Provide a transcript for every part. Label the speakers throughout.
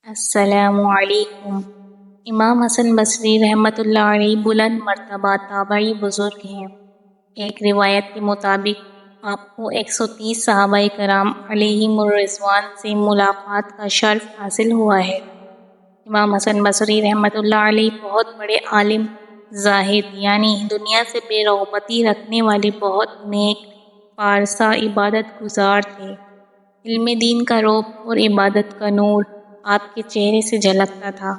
Speaker 1: السلام علیکم۔ امام حسن بصری رحمۃ اللہ علیہ بلند مرتبہ تابعی بزرگ ہیں۔ ایک روایت کے مطابق آپ کو 130 صحابہ کرام علیہم الرضوان سے ملاقات کا شرف حاصل ہوا ہے۔ امام حسن بصری رحمۃ اللہ علیہ بہت بڑے عالم، زاہد یعنی دنیا سے بے رغبتی رکھنے والے بہت نیک، پارسا، عبادت گزار تھے۔ علم دین کا رعب اور عبادت کا نور آپ کے چہرے سے جھلکتا تھا،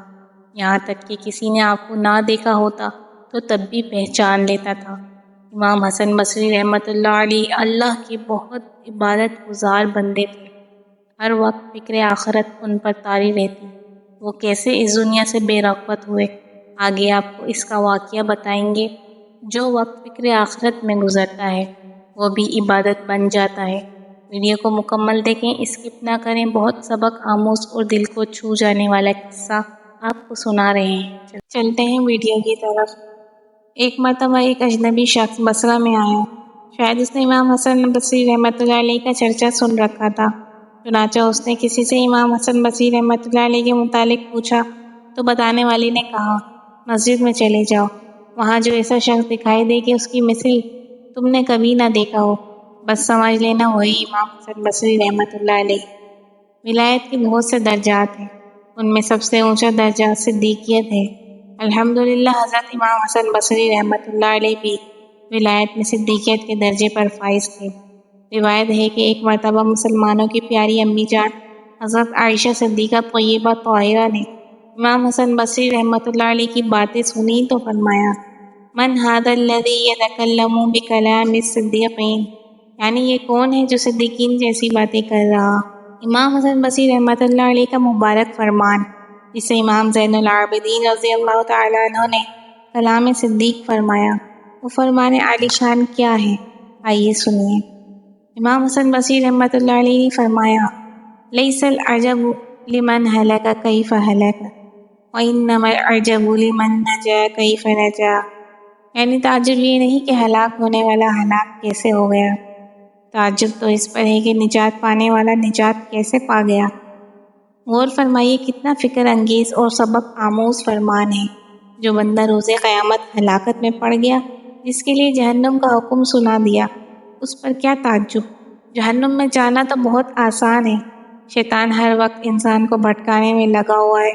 Speaker 1: یہاں تک کہ کسی نے آپ کو نہ دیکھا ہوتا تو تب بھی پہچان لیتا تھا۔ امام حسن بصری رحمۃ اللہ علیہ اللہ کے بہت عبادت گزار بندے تھے، ہر وقت فکر آخرت ان پر طاری رہتی۔ وہ کیسے اس دنیا سے بے رغبت ہوئے، آگے آپ کو اس کا واقعہ بتائیں گے۔ جو وقت فکر آخرت میں گزرتا ہے وہ بھی عبادت بن جاتا ہے۔ ویڈیو کو مکمل دیکھیں، اسکپ نہ کریں، بہت سبق آموز اور دل کو چھو جانے والا قصہ آپ کو سنا رہے ہیں۔ چلتے ہیں ویڈیو کی طرف۔ ایک مرتبہ ایک اجنبی شخص بصرہ میں آیا۔ شاید اس نے امام حسن بصری رحمۃ اللہ علیہ کا چرچا سن رکھا تھا، چنانچہ اس نے کسی سے امام حسن بصری رحمۃ اللہ علیہ کے متعلق پوچھا تو بتانے والے نے کہا، مسجد میں چلے جاؤ، وہاں جو ایسا شخص دکھائی دے کہ اس کی مثل تم نے کبھی نہ دیکھا ہو، بس سمجھ لینا وہی امام حسن بصری رحمۃ اللہ علیہ۔ ولایت کے بہت سے درجات ہیں، ان میں سب سے اونچا درجہ صدیقیت ہے۔ الحمدللہ حضرت امام حسن بصری رحمۃ اللہ علیہ بھی ولایت میں صدیقیت کے درجے پر فائز تھے۔ روایت ہے کہ ایک مرتبہ مسلمانوں کی پیاری امی جان حضرت عائشہ صدیقہ طیبہ طاہرہ نے امام حسن بصری رحمۃ اللہ علیہ کی باتیں سنی تو فرمایا، من ھذا الذی یتکلم بکلام الصدیقین، یعنی یہ کون ہے جو صدیقین جیسی باتیں کر رہا۔ امام حسن بصری رحمۃ اللہ علیہ کا مبارک فرمان، جسے امام زین العابدین رضی اللہ تعالیٰ عنہ نے کلام صدیق فرمایا، وہ فرمان عالی شان کیا ہے، آئیے سنیے۔ امام حسن بصری رحمۃ اللہ علیہ نے فرمایا، لیس العجب لمن ہلک کیف ہلک وانما العجب لمن نجا کیف نجا، یعنی تعجب یہ نہیں کہ ہلاک ہونے والا ہلاک کیسے ہو گیا، تعجب تو اس پر ہے کہ نجات پانے والا نجات کیسے پا گیا۔ غور فرمائیے کتنا فکر انگیز اور سبق آموز فرمان ہے۔ جو بندہ روز قیامت ہلاکت میں پڑ گیا، جس کے لیے جہنم کا حکم سنا دیا، اس پر کیا تعجب۔ جہنم میں جانا تو بہت آسان ہے، شیطان ہر وقت انسان کو بھٹکانے میں لگا ہوا ہے،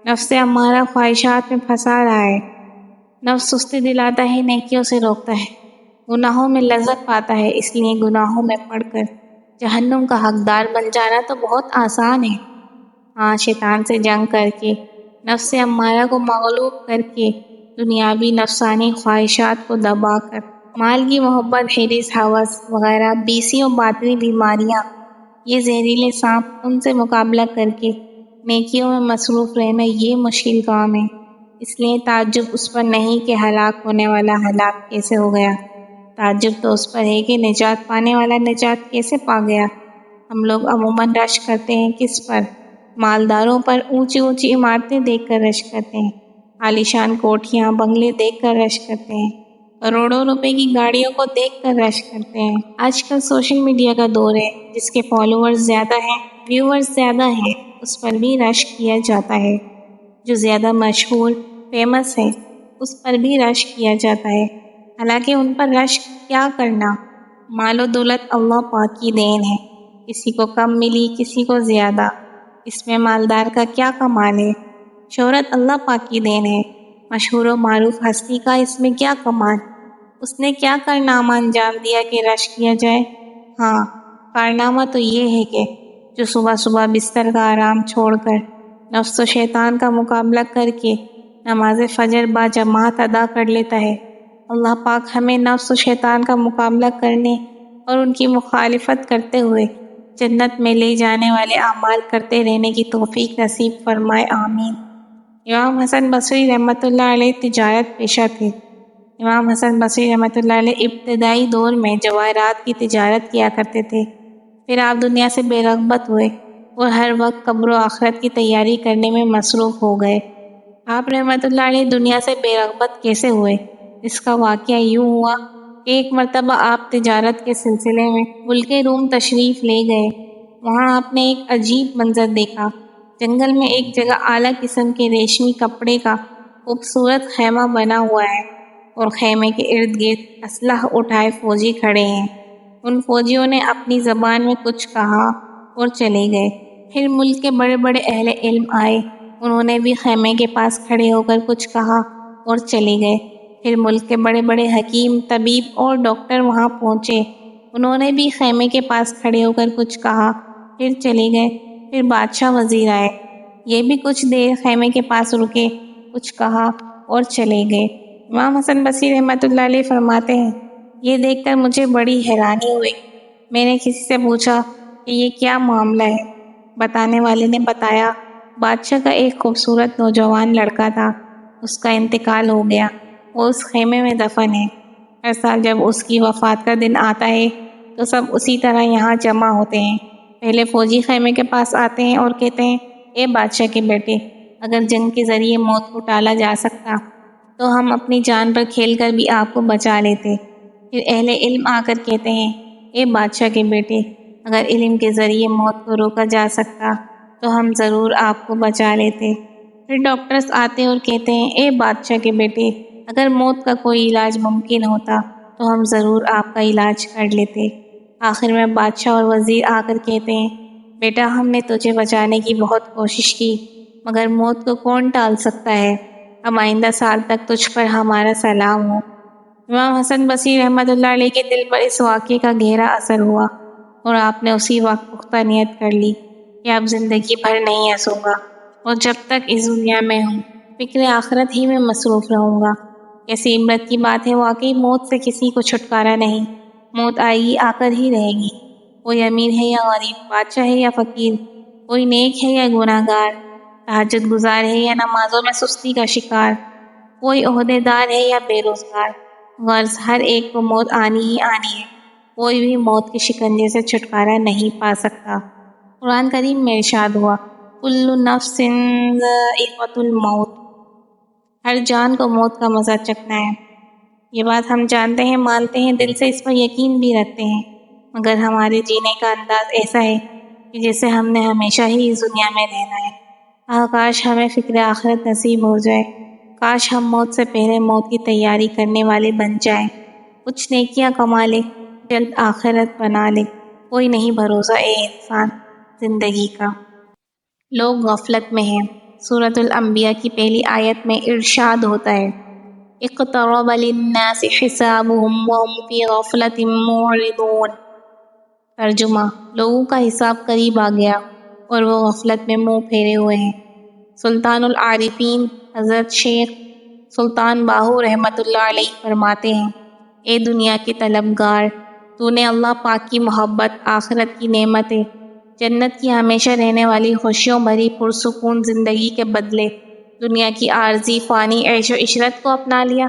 Speaker 1: نفس امارہ خواہشات میں پھنسا رہا ہے، نفس سستی دلاتا ہے، نیکیوں سے روکتا ہے، گناہوں میں لذت پاتا ہے، اس لیے گناہوں میں پڑ کر جہنم کا حقدار بن جانا تو بہت آسان ہے۔ ہاں، شیطان سے جنگ کر کے، نفس امارہ کو مغلوب کر کے، دنیاوی نفسانی خواہشات کو دبا کر، مال کی محبت، حرص، ہوس وغیرہ بیسی و باطنی بیماریاں، یہ زہریلے سانپ، ان سے مقابلہ کر کے نیکیوں میں مصروف رہنا یہ مشکل کام ہے۔ اس لیے تعجب اس پر نہیں کہ ہلاک ہونے والا ہلاک کیسے ہو گیا، تعجب تو اس پر ہے کہ نجات پانے والا نجات کیسے پا گیا۔ ہم لوگ عموماً رشک کرتے ہیں کس پر؟ مالداروں پر، اونچی اونچی عمارتیں دیکھ کر رشک کرتے ہیں، عالیشان کوٹھیاں، بنگلے دیکھ کر رشک کرتے ہیں، کروڑوں روپے کی گاڑیوں کو دیکھ کر رشک کرتے ہیں۔ آج کل سوشل میڈیا کا دور ہے، جس کے فالوورز زیادہ ہیں، ویورز زیادہ ہیں، اس پر بھی رشک کیا جاتا ہے۔ جو زیادہ مشہور، فیمس ہے، اس پر بھی رشک کیا جاتا ہے، حالانکہ ان پر رشک کیا کرنا۔ مال و دولت اللہ پاک کی دین ہے، کسی کو کم ملی، کسی کو زیادہ، اس میں مالدار کا کیا کمال ہے۔ شہرت اللہ پاک کی دین ہے، مشہور و معروف ہستی کا اس میں کیا کمال، اس نے کیا کارنامہ انجام دیا کہ رشک کیا جائے۔ ہاں، کارنامہ تو یہ ہے کہ جو صبح صبح بستر کا آرام چھوڑ کر نفس و شیطان کا مقابلہ کر کے نماز فجر با جماعت ادا کر لیتا ہے، اللہ پاک ہمیں نفس و شیطان کا مقابلہ کرنے اور ان کی مخالفت کرتے ہوئے جنت میں لے جانے والے اعمال کرتے رہنے کی توفیق نصیب فرمائے، آمین۔ امام حسن بصری رحمۃ اللہ علیہ تجارت پیشہ تھے۔ امام حسن بصری رحمۃ اللہ علیہ ابتدائی دور میں جواہرات کی تجارت کیا کرتے تھے، پھر آپ دنیا سے بے رغبت ہوئے اور ہر وقت قبر و آخرت کی تیاری کرنے میں مصروف ہو گئے۔ آپ رحمۃ اللہ علیہ دنیا سے بے رغبت کیسے ہوئے؟ اس کا واقعہ یوں ہوا کہ ایک مرتبہ آپ تجارت کے سلسلے میں ملک روم تشریف لے گئے۔ وہاں آپ نے ایک عجیب منظر دیکھا۔ جنگل میں ایک جگہ اعلیٰ قسم کے ریشمی کپڑے کا خوبصورت خیمہ بنا ہوا ہے اور خیمے کے ارد گرد اسلحہ اٹھائے فوجی کھڑے ہیں۔ ان فوجیوں نے اپنی زبان میں کچھ کہا اور چلے گئے۔ پھر ملک کے بڑے بڑے اہل علم آئے، انہوں نے بھی خیمے کے پاس کھڑے ہو کر کچھ کہا اور چلے گئے۔ پھر ملک کے بڑے بڑے حکیم، طبیب اور ڈاکٹر وہاں پہنچے، انہوں نے بھی خیمے کے پاس کھڑے ہو کر کچھ کہا، پھر چلے گئے۔ پھر بادشاہ وزیر آئے، یہ بھی کچھ دیر خیمے کے پاس رکے، کچھ کہا اور چلے گئے۔ امام حسن بصری رحمۃ اللہ علیہ فرماتے ہیں، یہ دیکھ کر مجھے بڑی حیرانی ہوئی۔ میں نے کسی سے پوچھا کہ یہ کیا معاملہ ہے؟ بتانے والے نے بتایا، بادشاہ کا ایک خوبصورت نوجوان لڑکا تھا، اس کا انتقال ہو گیا، وہ اس خیمے میں دفن ہے۔ ہر سال جب اس کی وفات کا دن آتا ہے تو سب اسی طرح یہاں جمع ہوتے ہیں۔ پہلے فوجی خیمے کے پاس آتے ہیں اور کہتے ہیں، اے بادشاہ کے بیٹے، اگر جنگ کے ذریعے موت کو ٹالا جا سکتا تو ہم اپنی جان پر کھیل کر بھی آپ کو بچا لیتے۔ پھر اہل علم آ کر کہتے ہیں، اے بادشاہ کے بیٹے، اگر علم کے ذریعے موت کو روکا جا سکتا تو ہم ضرور آپ کو بچا لیتے۔ پھر ڈاکٹرز آتے اور کہتے ہیں، اے بادشاہ کے بیٹے، اگر موت کا کوئی علاج ممکن ہوتا تو ہم ضرور آپ کا علاج کر لیتے۔ آخر میں بادشاہ اور وزیر آ کر کہتے ہیں، بیٹا، ہم نے تجھے بچانے کی بہت کوشش کی، مگر موت کو کون ٹال سکتا ہے؟ اب آئندہ سال تک تجھ پر ہمارا سلام ہو۔ امام حسن بصری رحمۃ اللہ علیہ کے دل پر اس واقعے کا گہرا اثر ہوا اور آپ نے اسی وقت پختہ نیت کر لی کہ اب زندگی بھر نہیں ہنسوں گا اور جب تک اس دنیا میں ہوں فکر آخرت ہی میں مصروف رہوں گا۔ کیسی عبرت کی بات ہے، واقعی موت سے کسی کو چھٹکارا نہیں، موت آئے گی، آ کر ہی رہے گی۔ کوئی امیر ہے یا غریب، بادشاہ ہے یا فقیر، کوئی نیک ہے یا گناہ گار، تہجد گزار ہے یا نمازوں میں سستی کا شکار، کوئی عہدے دار ہے یا بے روزگار، غرض ہر ایک کو موت آنی ہی آنی ہے، کوئی بھی موت کے شکنجے سے چھٹکارا نہیں پا سکتا۔ قرآن کریم میں ارشاد ہوا، کل نفس ذائقۃ الموت، ہر جان کو موت کا مزہ چکھنا ہے۔ یہ بات ہم جانتے ہیں، مانتے ہیں، دل سے اس پر یقین بھی رکھتے ہیں، مگر ہمارے جینے کا انداز ایسا ہے کہ جیسے ہم نے ہمیشہ ہی اس دنیا میں رہنا ہے۔ کاش ہمیں فکر آخرت نصیب ہو جائے، کاش ہم موت سے پہلے موت کی تیاری کرنے والے بن جائیں، کچھ نیکیاں کما لے، جلد آخرت بنا لے۔ کوئی نہیں بھروسہ اے انسان زندگی کا، لوگ غفلت میں ہیں۔ سورۃ الانبیاء کی پہلی آیت میں ارشاد ہوتا ہے، اقترب للناس حسابهم وهم فی غفلۃ معرضون۔ ترجمہ، لوگوں کا حساب قریب آ گیا اور وہ غفلت میں منہ پھیرے ہوئے ہیں۔ سلطان العارفین حضرت شیخ سلطان باہو رحمۃ اللہ علیہ فرماتے ہیں، اے دنیا کے طلبگار، تو نے اللہ پاک کی محبت، آخرت کی نعمتیں، جنت کی ہمیشہ رہنے والی خوشیوں بھری پرسکون زندگی کے بدلے دنیا کی عارضی فانی عیش و عشرت کو اپنا لیا۔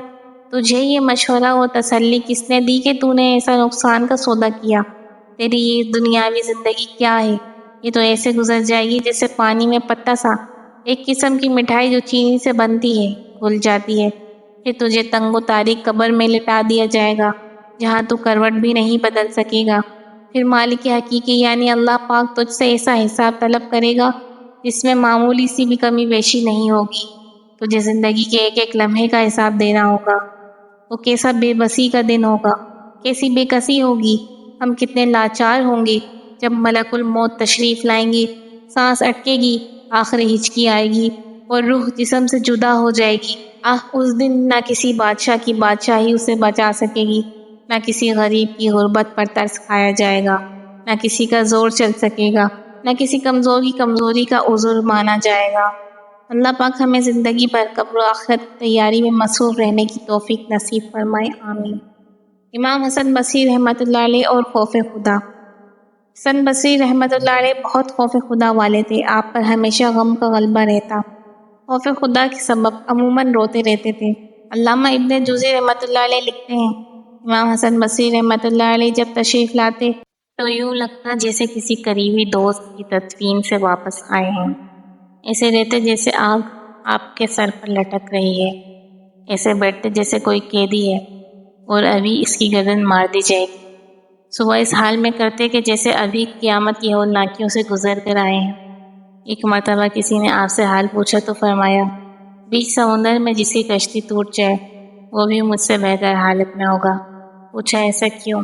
Speaker 1: تجھے یہ مشورہ و تسلی کس نے دی کہ تو نے ایسا نقصان کا سودا کیا؟ تیری یہ دنیاوی زندگی کیا ہے؟ یہ تو ایسے گزر جائے گی جیسے پانی میں پتا سا، ایک قسم کی مٹھائی جو چینی سے بنتی ہے، گھل جاتی ہے۔ پھر تجھے تنگ و تاریک قبر میں لٹا دیا جائے گا، جہاں تو کروٹ بھی نہیں بدل سکے گا۔ پھر مالک حقیقی یعنی اللہ پاک تجھ سے ایسا حساب طلب کرے گا جس میں معمولی سی بھی کمی بیشی نہیں ہوگی۔ تجھے زندگی کے ایک ایک لمحے کا حساب دینا ہوگا۔ وہ کیسا بے بسی کا دن ہوگا، کیسی بے کسی ہوگی، ہم کتنے لاچار ہوں گے جب ملک الموت تشریف لائیں گی، سانس اٹکے گی، آخری ہچکی آئے گی اور روح جسم سے جدا ہو جائے گی۔ اس دن نہ کسی بادشاہ کی بادشاہی اسے بچا سکے گی، نہ کسی غریب کی غربت پر ترس کھایا جائے گا، نہ کسی کا زور چل سکے گا، نہ کسی کمزور کی کمزوری کا عذر مانا جائے گا۔ اللہ پاک ہمیں زندگی بھر قبر و آخرت تیاری میں مصروف رہنے کی توفیق نصیب فرمائے، آمین۔ امام حسن بصری رحمۃ اللہ علیہ اور خوف خدا۔ حسن بصری رحمۃ اللہ علیہ بہت خوف خدا والے تھے، آپ پر ہمیشہ غم کا غلبہ رہتا، خوف خدا کے سبب عموماً روتے رہتے تھے۔ علامہ ابن جوزی رحمۃ اللہ علیہ لکھتے ہیں، امام حسن بصری رحمۃ اللہ علیہ جب تشریف لاتے تو یوں لگتا جیسے کسی قریبی دوست کی تدفین سے واپس آئے ہیں، ایسے رہتے جیسے آگ آپ کے سر پر لٹک رہی ہے، ایسے بیٹھتے جیسے کوئی قیدی ہے اور ابھی اس کی گردن مار دی جائے گی، صبح اس حال میں کرتے کہ جیسے ابھی قیامت کی ہولناکیوں سے گزر کر آئے ہیں۔ ایک مرتبہ کسی نے آپ سے حال پوچھا تو فرمایا بیچ سمندر میں جس کی کشتی ٹوٹ جائے وہ بھی مجھ سے بہتر حالت میں ہوگا۔ پوچھا ایسا کیوں؟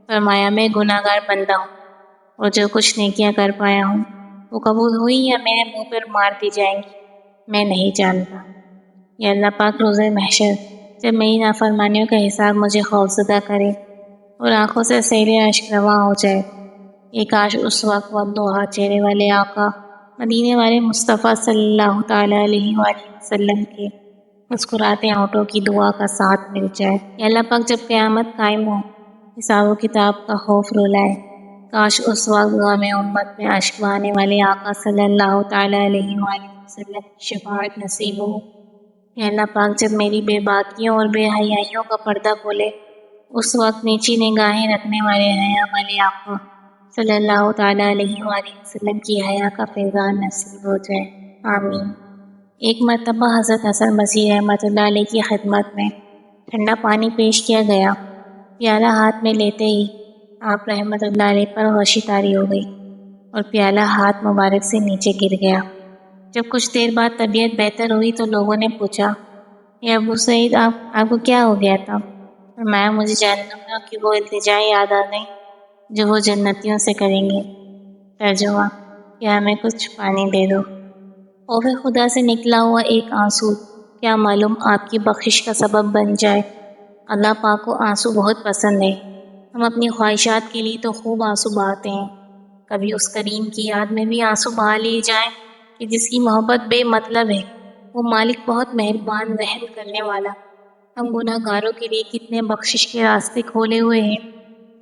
Speaker 1: فرمایا میں گناہ گار بندہ ہوں اور جو کچھ نیکیاں کر پایا ہوں وہ قبول ہوئی یا میرے منہ پر مار دی جائیں گی میں نہیں جانتا۔ یا اللہ پاک روز محشر جب میری نافرمانیوں کا حساب مجھے خوفزدہ کرے اور آنکھوں سے سیل اشک رواں ہو جائے، یہ کاش اس وقت والضحیٰ چہرے والے آقا مدینے والے مصطفیٰ صلی اللہ تعالیٰ علیہ وآلہ وسلم کے مسکراتے ہونٹوں کی دعا کا ساتھ مل جائے۔ یا اللہ پاک جب قیامت قائم ہو، حساب و کتاب کا خوف رلائے، کاش اس وقت غم امت میں اشک بہانے والے آقا صلی اللہ تعالیٰ علیہ وآلہ وسلم کی شفاعت نصیب ہو۔ یا اللہ پاک جب میری بے باکیوں اور بے حیائیوں کا پردہ کھولے، اس وقت نیچی نگاہیں رکھنے والے حیا والے آقا صلی اللہ تعالیٰ علیہ وآلہ وسلم کی حیا کا فیضان نصیب ہو جائے، آمین۔ ایک مرتبہ حضرت حسن بصری رحمۃ اللہ علیہ کی خدمت میں ٹھنڈا پانی پیش کیا گیا۔ پیالہ ہاتھ میں لیتے ہی آپ رحمۃ اللہ علیہ پر غشی طاری ہو گئی اور پیالہ ہاتھ مبارک سے نیچے گر گیا۔ جب کچھ دیر بعد طبیعت بہتر ہوئی تو لوگوں نے پوچھا یا ابو سعید آپ کو کیا ہو گیا تھا؟ فرمایا مجھے جہنم کی وہ التجا یاد آ گئی جو وہ جنتیوں سے کریں گے۔ ترجمہ کیا ہمیں کچھ پانی دے دو۔ خوف خدا سے نکلا ہوا ایک آنسو کیا معلوم آپ کی بخشش کا سبب بن جائے۔ اللہ پاک کو آنسو بہت پسند ہے۔ ہم اپنی خواہشات کے لیے تو خوب آنسو بہاتے ہیں، کبھی اس کریم کی یاد میں بھی آنسو بہا لیے جائیں کہ جس کی محبت بے مطلب ہے۔ وہ مالک بہت مہربان رحم کرنے والا۔ ہم گناہ گاروں کے لیے کتنے بخشش کے راستے کھولے ہوئے ہیں۔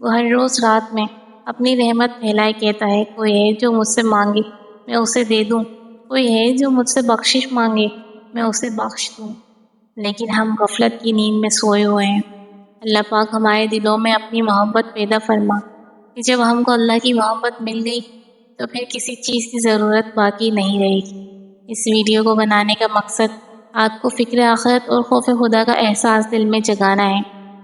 Speaker 1: وہ ہر روز رات میں اپنی رحمت پھیلائے کہتا ہے کوئی ہے جو مجھ سے مانگے میں اسے دے دوں، کوئی ہے جو مجھ سے بخشش مانگے میں اسے بخش دوں، لیکن ہم غفلت کی نیند میں سوئے ہوئے ہیں۔ اللہ پاک ہمارے دلوں میں اپنی محبت پیدا فرما کہ جب ہم کو اللہ کی محبت مل گئی تو پھر کسی چیز کی ضرورت باقی نہیں رہے گی۔ اس ویڈیو کو بنانے کا مقصد آپ کو فکر آخرت اور خوف خدا کا احساس دل میں جگانا ہے۔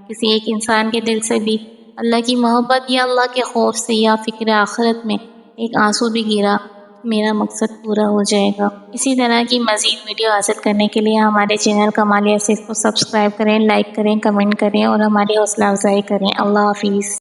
Speaker 1: کسی ایک انسان کے دل سے بھی اللہ کی محبت یا اللہ کے خوف سے یا فکر آخرت میں ایک آنسو بھی گرا، میرا مقصد پورا ہو جائے گا۔ اسی طرح کی مزید ویڈیو حاصل کرنے کے لیے ہمارے چینل کمال یاسر کو سبسکرائب کریں، لائک کریں، کمنٹ کریں اور ہماری حوصلہ افزائی کریں۔ اللہ حافظ۔